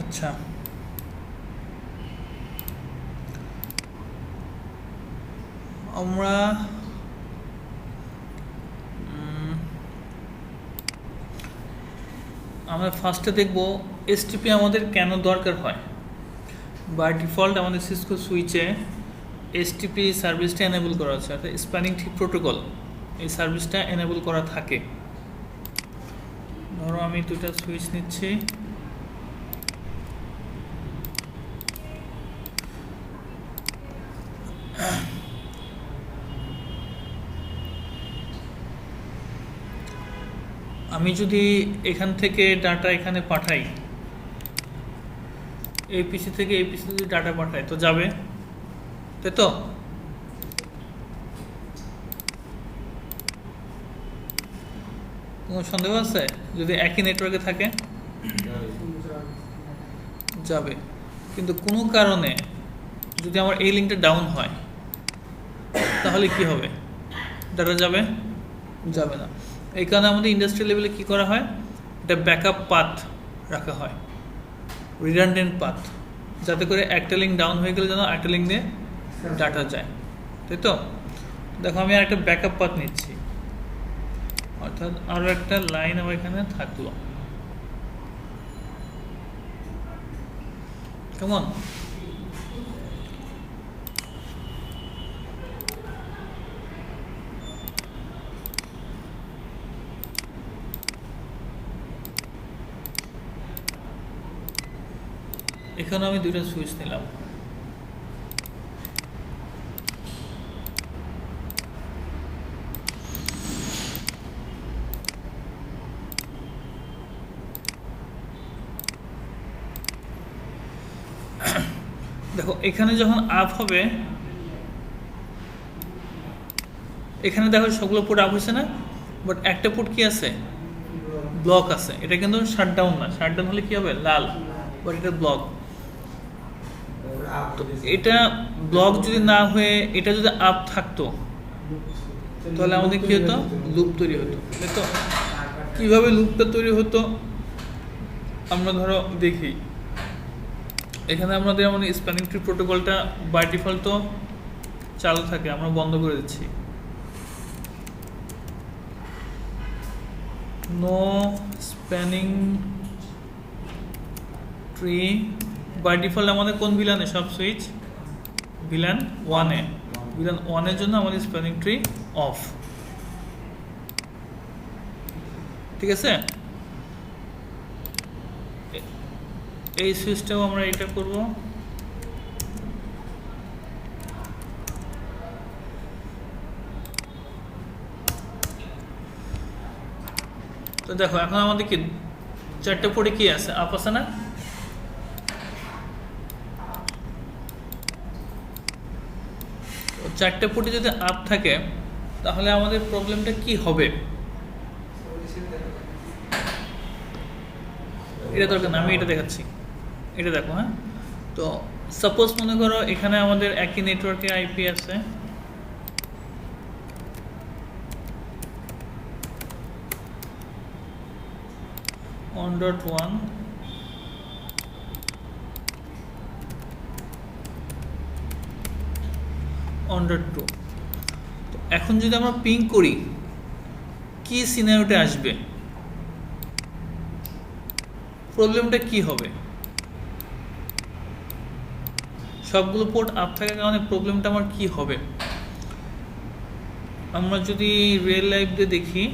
আচ্ছা, আমরা আমরা ফার্স্টে দেখব এসটিপি আমাদের কেন দরকার হয়। বাই ডিফল্ট আমাদের সিসকো সুইচে এসটিপি সার্ভিসটা এনেবল করা আছে, অর্থাৎ স্প্যানিং ট্রি প্রোটোকল এই সার্ভিসটা এনেবল করা থাকে। ধরো আমি দুটা সুইচ নিচ্ছি, আমি যদি এখান থেকে ডাটা এখানে পাঠাই, এই পিসি থেকে এই পিসি যদি ডাটা পাঠাই তো যাবে, তাই তো? কোনো সন্দেহ আছে? যদি একই নেটওয়ার্কে থাকে যাবে, কিন্তু কোনো কারণে যদি আমার এই লিঙ্কটা ডাউন হয় তাহলে কি হবে? ডাটা যাবে? যাবে না। এই কারণে আমাদের ইন্ডাস্ট্রি লেভেলে কি করা হয়, এটা ব্যাকআপ পাথ রাখা হয়, রিডান্ডেন্ট পাথ, যাতে করে একটা লিঙ্ক ডাউন হয়ে গেলে যেন একটা লিঙ্ক দিয়ে ডাটা যায়, তাই তো? দেখো আমি আর একটা ব্যাকআপ পাথ নিচ্ছি, অর্থাৎ আরও একটা লাইন আমার এখানে থাকলো, কেমন? এখানে আমি দুইটা সুইচ নিলাম, দেখো এখানে যখন আপ হবে, এখানে দেখো সবগুলো পোর্ট আপ হয়েছে না, বাট একটা পোর্ট কি আছে, ব্লক আছে। এটা কিন্তু শাটডাউন না, শাটডাউন হলে কি হবে, লাল, বাট এটা ব্লক। তো এটা ব্লক যদি না হয়ে এটা যদি আপ থাকতো তাহলে আমাদের কি হতো, লুপ তৈরি হতো, তাই তো? কিভাবে লুপটা তৈরি হতো আমরা ধরো দেখি। এখানে আমাদের মানে স্প্যানিং ট্রি প্রোটোকলটা বাই ডিফল্ট তো চালু থাকে, আমরা বন্ধ করে দিচ্ছি। No spanning tree by default আমাদের কোন ভিলানে সব সুইচ, ভিলান 1-এ, ভিলান 1-এর জন্য আমাদের স্প্যানিং ট্রি অফ, ঠিক আছে? এই সুইচটাও আমরা এটা করব, তো দেখো এখন আমাদের কি চারটে পোর্টে কি আছে, আপ আছে না? চারটে পোর্টে যদি আপ থাকে তাহলে আমাদের প্রবলেমটা কি হবে? এটা দরকার না, আমি এটা দেখাচ্ছি, এটা দেখো। হ্যাঁ, তো সাপোজ মনে করো এখানে আমাদের একই নেটওয়ার্কে আইপি আছে, (1.1) (1.2). তো এখন যদি আমরা পিং করি কি সিনারিওতে আসবে, প্রবলেমটা কি হবে? সবগুলো পোর্ট আপ থাকার কারণে প্রবলেমটা আমার কি হবে? আমরা যদি রিয়েল লাইফ দিয়ে দেখি,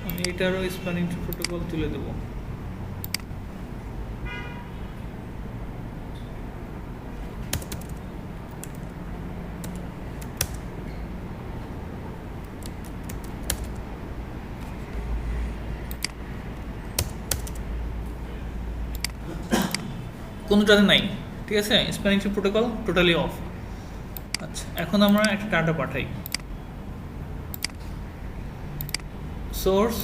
আমি এটারও স্প্যানিং ট্রি প্রোটোকল তুলে দেবো। কোনোটাতে নাই, ঠিক আছে? Spanning tree protocol totally off. আচ্ছা, এখন আমরা একটা ডাটা পাঠাই, সোর্স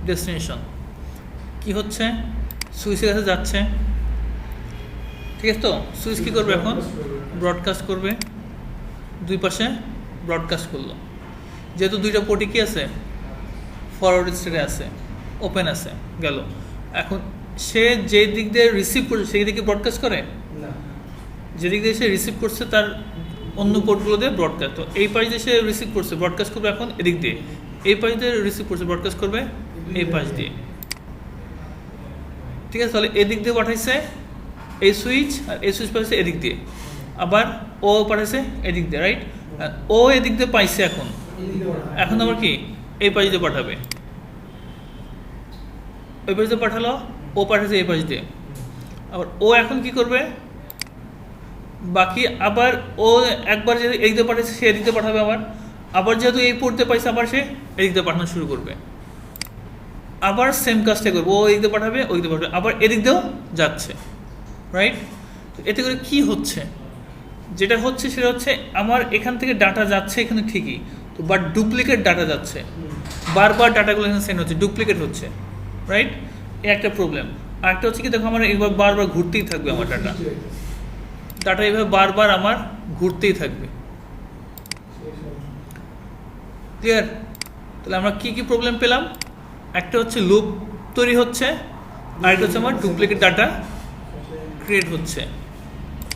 ডেস্টিনেশন কি হচ্ছে, সুইচের কাছে যাচ্ছে, ঠিক আছে? তো সুইচ কী করবে এখন? ব্রডকাস্ট করবে, দুই পাশে ব্রডকাস্ট করলো। যেহেতু দুইটা পোর্টই কি আছে, ফরওয়ার্ড স্টেটে আছে, ওপেন আছে, গেল। এখন সে যে দিক দিয়ে রিসিভ করছে সেই দিকে ব্রডকাস্ট করে না, যেদিক দিয়ে সে রিসিভ করছে তার অন্য পোর্টগুলো দিয়ে ব্রডকাস্ট। তো এই পাশ দিয়ে সে রিসিভ করছে, ব্রডকাস্ট করবে এখন এদিক দিয়ে, এই পাশ দিয়ে রিসিভ করছে, ব্রডকাস্ট করবে এই পাশ দিয়ে, ঠিক আছে? তাহলে এদিক দিয়ে পাঠাইছে এই সুইচ, আর এই সুইচ পাঠাইছে এদিক দিয়ে, আবার ও পাঠাইছে এদিক দিয়ে, রাইট? ও এদিক দিয়ে পাইছে, এখন আবার কি এই পাশ দিয়ে পাঠাবে, ওই পাশ দিয়ে পাঠালো, ও পাঠাইছে এই পাশ দিয়ে, আবার ও এখন কি করবে, বাকি আবার ও একবার যে এদিক দিয়ে পাঠাইছে সে এদিক দিয়ে পাঠাবে, আবার যেহেতু এই পোর্ট দিয়ে পাইছে আবার সে এদিক দিয়ে পাঠানো শুরু করবে, আবার সেম কাজটা করবে, ও এদিক দিয়ে পাঠাবে, ওই দিকে পাঠাবে, আবার এদিক দিয়েও যাচ্ছে, রাইট? এতে করে কি হচ্ছে, যেটা হচ্ছে সেটা হচ্ছে আমার এখান থেকে ডাটা যাচ্ছে এখানে ঠিকই, তো বাট ডুপ্লিকেট ডাটা যাচ্ছে, বারবার ডাটাগুলো এখানে সেন্ড হচ্ছে, ডুপ্লিকেট হচ্ছে, রাইট? এই একটা প্রবলেম। আরেকটা হচ্ছে কি, দেখো আমার এবার বারবার ঘুরতেই থাকবে, আমার ডাটা এইভাবে বারবার আমার ঘুরতেই থাকবে, ক্লিয়ার? তাহলে আমরা কি কি প্রবলেম পেলাম? একটা হচ্ছে লুপ তৈরি হচ্ছে, আরেকটা হচ্ছে আমার ডুপ্লিকেট ডাটা ক্রিয়েট হচ্ছে।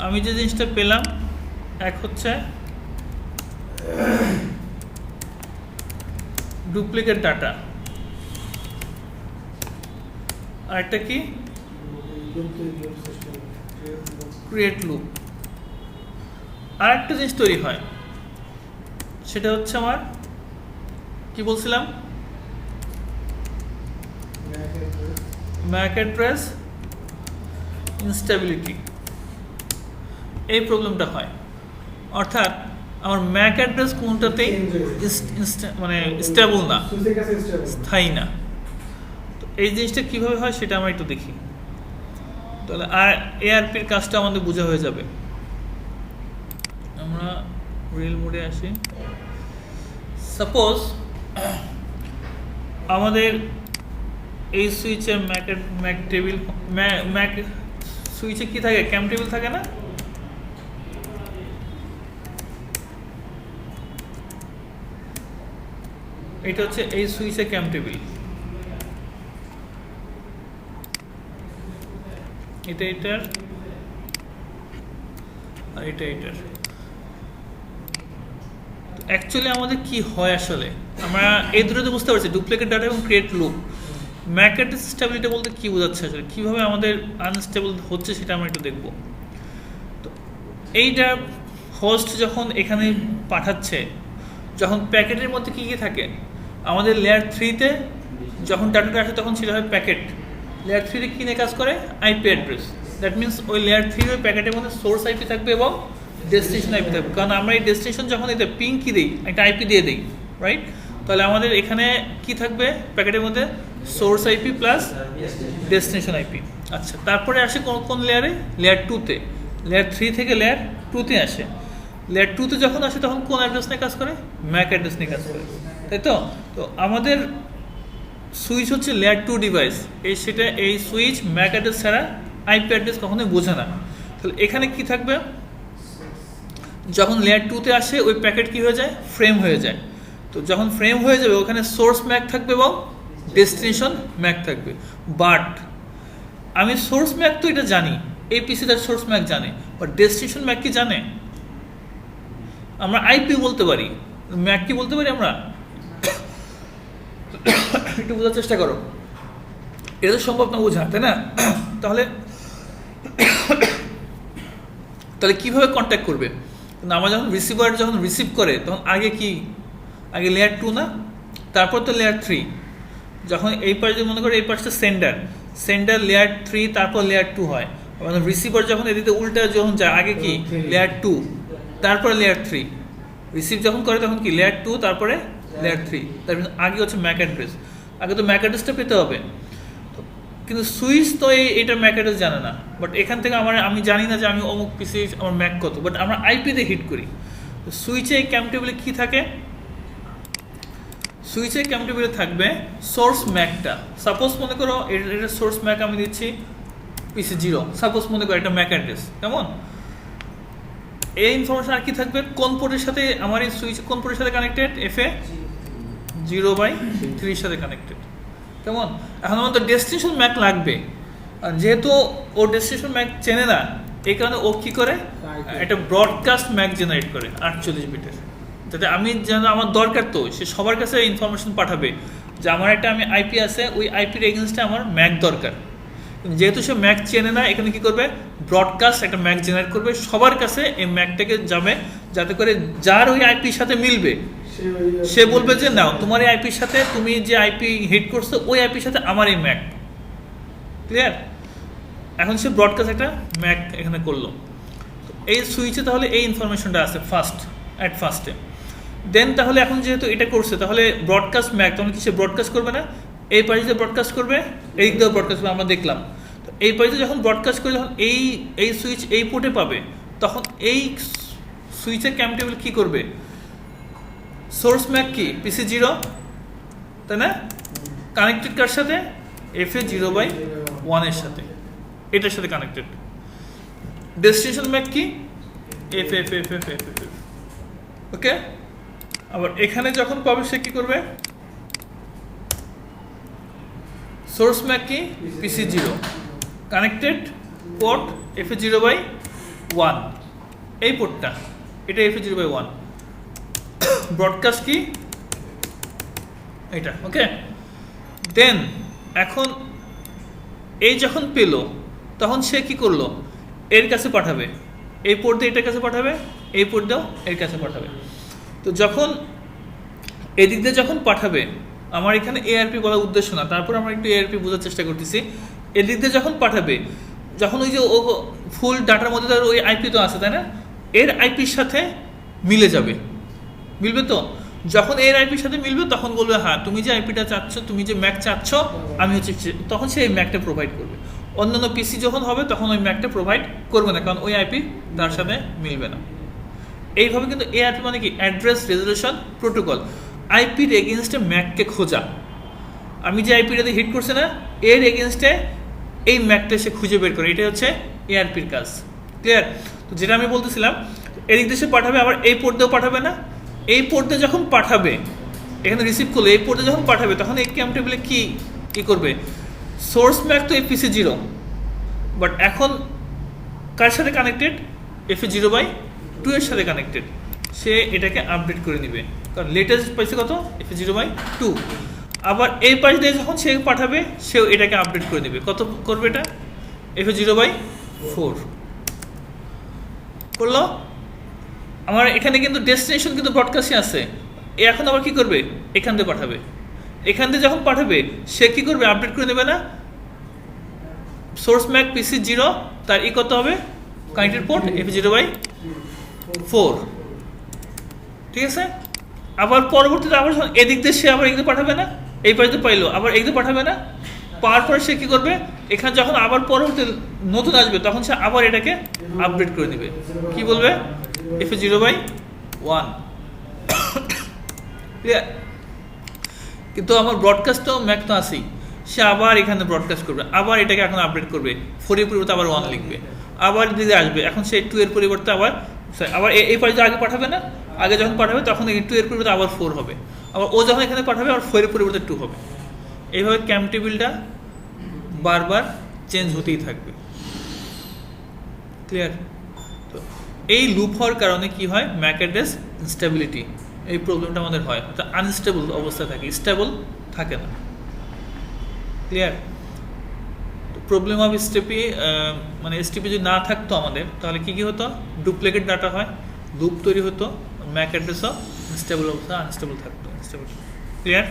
আমি যে জিনিসটা পেলাম, এক হচ্ছে ডুপ্লিকেট ডাটা, আরেকটা কি ক্রিয়েট লুপ। আরেকটা জিনিস তৈরি হয়, সেটা হচ্ছে আমার কি বলছিলাম, ম্যাক অ্যাড্রেস ইনস্টেবিলিটি, এই প্রবলেমটা হয়। অর্থাৎ আমার ম্যাক অ্যাড্রেস কোনটাতেই মানে স্টেবল না, স্থায়ী না। তো এই জিনিসটা কীভাবে হয় সেটা আমরা একটু দেখি, তাহলে আর এআরপির কাজটা আমাদের বোঝা হয়ে যাবে। আমরা রিয়েল মোডে আসি। সাপোজ আমাদের এই সুইচের ম্যাক টেবিল, ম্যাক সুইচে কি থাকে, ক্যাম টেবিল থাকে না? এটা হচ্ছে এই সুইচে ক্যাম টেবিল, এটা এটার আর এটা এটার। অ্যাকচুয়ালি আমাদের কি হয়, আসলে আমরা এই দুটোতে বুঝতে পারছি, ডুপ্লিকেট ডাটা এবং create loop. Mac address stability বলতে কি বোঝাচ্ছে, আসলে কীভাবে আমাদের আনস্টেবল হচ্ছে সেটা আমরা একটু দেখব। তো এইটা হোস্ট যখন এখানে পাঠাচ্ছে, যখন প্যাকেটের মধ্যে কী কী থাকে, আমাদের লেয়ার 3-তে যখন ডাটাটা আসে তখন সেটা হয় প্যাকেট। লেয়ার 3-তে কী নিয়ে কাজ করে, আইপি অ্যাড্রেস। দ্যাট মিনস ওই লেয়ার 3 ওই প্যাকেটের মধ্যে সোর্স আইপি থাকবে এবং ডেস্টিনেশন আইপি থাকবে, কারণ আমরা এই ডেস্টিনেশন যখন এতে পিং কি দিই, একটা আইপি দিয়ে দিই, রাইট? তাহলে আমাদের এখানে কি থাকবে প্যাকেটের মধ্যে, source IP plus destination IP. আচ্ছা, তারপরে আসে কোন লেয়ারে, লেয়ার 2-তে। লেয়ার 3 থেকে লেয়ার 2-তে আসে। লেয়ার 2-তে যখন আসে তখন কোন অ্যাড্রেস নিয়ে কাজ করে, ম্যাক অ্যাড্রেস নিয়ে কাজ করে, তাই তো? তো আমাদের সুইচ হচ্ছে লেয়ার 2 ডিভাইস, সেটা এই সুইচ ম্যাক অ্যাড্রেস ছাড়া আইপি অ্যাড্রেস কখনোই বোঝে না। তাহলে এখানে কি থাকবে, যখন লেয়ার 2-তে আসে ওই প্যাকেট কি হয়ে যায়, ফ্রেম হয়ে যায়। তো যখন ফ্রেম হয়ে যাবে ওখানে সোর্স ম্যাক থাকবে এবং ডেস্টিনেশন ম্যাক থাকবে। বাট আমি সোর্স ম্যাক তো এটা জানি, এই পিসি তার সোর্স ম্যাক জানে, বাট ডেস্টিনেশন ম্যাক কি জানে? আমরা আইপি বলতে পারি, ম্যাক কি বলতে পারি আমরা? একটু বোঝার চেষ্টা করো, এটা তো সম্ভব না বোঝা, তাই না? তাহলে কিভাবে কন্ট্যাক্ট করবে? আমরা যখন রিসিভার যখন রিসিভ করে তখন আগে লেয়ার 2 না, তারপর তো লেয়ার 3। যখন এই পাশে মনে করো এই পাশটা সেন্ডার লেয়ার 3, তারপর লেয়ার 2 হয়। মানে রিসিভার যখন এদিকে উল্টা যখন যায়, আগে কি লেয়ার 2 তারপরে লেয়ার 3। রিসিভ যখন করে তখন কি লেয়ার 2 তারপরে লেয়ার 3। তার মানে আগে হচ্ছে ম্যাক অ্যাড্রেস, আগে তো ম্যাক অ্যাড্রেসটা পেতে হবে। কিন্তু সুইচ তো এইটা ম্যাক অ্যাড্রেস জানে না। বাট এখান থেকে আমি জানি না যে আমি অমুক পিসি আমার ম্যাক কত, বাট আমরা আইপিতে হিট করি। সুইচে এই ক্যাম টেবিলে কী থাকে, সুইচের কম্যাটেবিলিটি থাকবে সোর্স ম্যাকটা। সাপোজ মনে করো এটা সোর্স ম্যাক আমি দিচ্ছি PC0, সাপোজ মনে করো একটা ম্যাক অ্যাড্রেস, কেমন? এই ইনফরমেশন আর কি থাকবে, কোন পোর্টের সাথে আমার এই সুইচ কোন পোর্টের সাথে কানেক্টেড, FA 0/3 এর সাথে কানেক্টেড, কেমন? এখন আমাদের ডেস্টিনেশন ম্যাক লাগবে, আর যেহেতু ও ডেস্টিনেশন ম্যাক চেনে না, এই কারণে ও কি করে একটা ব্রডকাস্ট ম্যাক জেনারেট করে 48 বিটের, যাতে আমি যেন আমার দরকার তো সে সবার কাছে ইনফরমেশন পাঠাবে যে আমার একটা আমি আইপি আছে, ওই আইপির এগেনস্টে আমার ম্যাক দরকার। যেহেতু সে ম্যাক চেনে না, এখানে কি করবে ব্রডকাস্ট একটা ম্যাক জেনারেট করবে, সবার কাছে এই ম্যাকটাকে যাবে, যাতে করে যার ওই আইপির সাথে মিলবে সে বলবে যে নাও তোমার এই আইপির সাথে তুমি যে আইপি হিট করছো ওই আইপির সাথে আমার এই ম্যাক। ক্লিয়ার? এখন সে ব্রডকাস্ট একটা ম্যাক এখানে করলো। এই সুইচে তাহলে এই ইনফরমেশনটা আছে ফার্স্টে। দেন তাহলে এখন যেহেতু এটা করছে, তাহলে ব্রডকাস্ট ম্যাক তখন কি সে ব্রডকাস্ট করবে না, এই পাশে ব্রডকাস্ট করবে, এই দিক দিয়ে ব্রডকাস্ট করবে, আমরা দেখলাম। তো এই পাশে যখন ব্রডকাস্ট করে যখন এই সুইচ এই পোর্টে পাবে, তখন এই সুইচের কম্যাটেবল কি করবে, সোর্স ম্যাক কি PC0, তাই না? কানেক্টেড কার সাথে, FA 0/1 এর সাথে, এটার সাথে কানেক্টেড। ডেস্টিনেশন ম্যাক কি FA। ওকে, আবার এখানে যখন পাবে সে কি করবে, সোর্স ম্যাক কি PC0, কানেক্টেড পোর্ট FA 0/1, এই পোর্টটা এটা FA 0/1, ব্রডকাস্ট কি এটা। ওকে, দেন এখন এই যখন পেল তখন সে কি করলো, এর কাছে পাঠাবে, এই পোর্ট দিয়ে এটার কাছে পাঠাবে, এই পোর্ট দিয়েও এর কাছে পাঠাবে। তো যখন এদিক দিয়ে যখন পাঠাবে, আমার এখানে ARP বলার উদ্দেশ্য না, তারপর আমরা একটু ARP বোঝার চেষ্টা করতেছি। এদিক দিয়ে যখন পাঠাবে, যখন ওই যে ও ফুল ডাটার মধ্যে তার ওই আইপি তো আছে, তাই না? এর আইপির সাথে মিলে যাবে, মিলবে তো? যখন এর আইপির সাথে মিলবে তখন বলবে হ্যাঁ তুমি যে আইপিটা চাচ্ছ, তুমি যে ম্যাক চাচ্ছ আমি হচ্ছে, তখন সে এই ম্যাকটা প্রোভাইড করবে। অন্যান্য পিসি যখন হবে তখন ওই ম্যাকটা প্রোভাইড করবে না, কারণ ওই আইপি তার সাথে মিলবে না। এইভাবে কিন্তু ARP মানে কি অ্যাড্রেস রেজলিউশন প্রোটোকল, আইপির এগেনস্টে ম্যাককে খোঁজা। আমি যে আইপিটাতে হিট করছে না, এর এগেনস্টে এই ম্যাকটা সে খুঁজে বের করে, এটা হচ্ছে ARPর কাজ। ক্লিয়ার? তো যেটা আমি বলতেছিলাম, এদিক দেশে পাঠাবে, আবার এই পোর্ট দিয়েও পাঠাবে না, এই পোর্ট দিয়ে যখন পাঠাবে, এখানে রিসিভ করলে এই পোর্টে যখন পাঠাবে, তখন এই কম্যাটেবলে কি করবে, সোর্স ম্যাক তো PC0, বাট এখন কার সাথে কানেক্টেড, FA 0/2 এর সাথে কানেক্টেড, সে এটাকে আপডেট করে নিবে, কারণ লেটেস্ট পাইছে কত, FA 0/2। আবার এই পাশ দিয়ে যখন সে পাঠাবে, সেও এটাকে আপডেট করে দিবে, কত করবে এটা, FA 0/4 করলো। আমার এখানে কিন্তু ডেস্টিনেশন কিন্তু ব্রডকাস্টই আছে, এখন আবার কি করবে, এখান দিয়ে পাঠাবে, এখান দিয়ে যখন পাঠাবে সে কি করবে, আপডেট করে নেবে না, সোর্স ম্যাক PC0 তার কত হবে, কানেক্টেড পোর্ট FA 0/4, ঠিক আছে? আবার পরবর্তীতে আবার এদিক দিয়ে সে আবার এদিকে পাঠাবে না, এই পাশে পাইলো, আবার এদিকে পাঠাবে না, পাওয়ার পরে সে কি করবে, এখানে যখন আবার পরবর্তী নতুন আসবে তখন সে আবার এটাকে আপডেট করে নেবে, কি বলবে, FA 0/1। কিন্তু আমার ব্রডকাস্ট তো ম্যাক তো আসেই, সে আবার এখানে ব্রডকাস্ট করবে, আবার এটাকে এখন আপডেট করবে, 4 এর পরিবর্তে আবার 1 লিখবে, আবার দিকে আসবে, এখন সে 2 এর পরিবর্তে আবার এই পাশে আগে পাঠাবে না, আগে যখন পাঠাবে তখন 2 এর পরিবর্তে আবার 4 হবে, আবার ও যখন এখানে পাঠাবে আবার 4 এর পরিবর্তে 2 হবে। এইভাবে কম্যাটেবলটা বারবার চেঞ্জ হতেই থাকবে। ক্লিয়ার? তো এই লুপ হওয়ার কারণে কি হয়, ম্যাক অ্যাড্রেস ইনস্টেবিলিটি, এই প্রবলেমটা আমাদের হয়, অর্থাৎ আনস্টেবল অবস্থায় থাকে, স্টেবল থাকে না। ক্লিয়ার? প্রবলেম অফ স্টেপি, মানে STP যদি না থাকতো আমাদের, তাহলে কি হতো, ডুপ্লিকেট ডাটা হয়, লুপ তৈরি হতো, ম্যাক অ্যাড্রেসও স্টেবল অবস্থা আনস্টেবল থাকতো। ক্লিয়ার?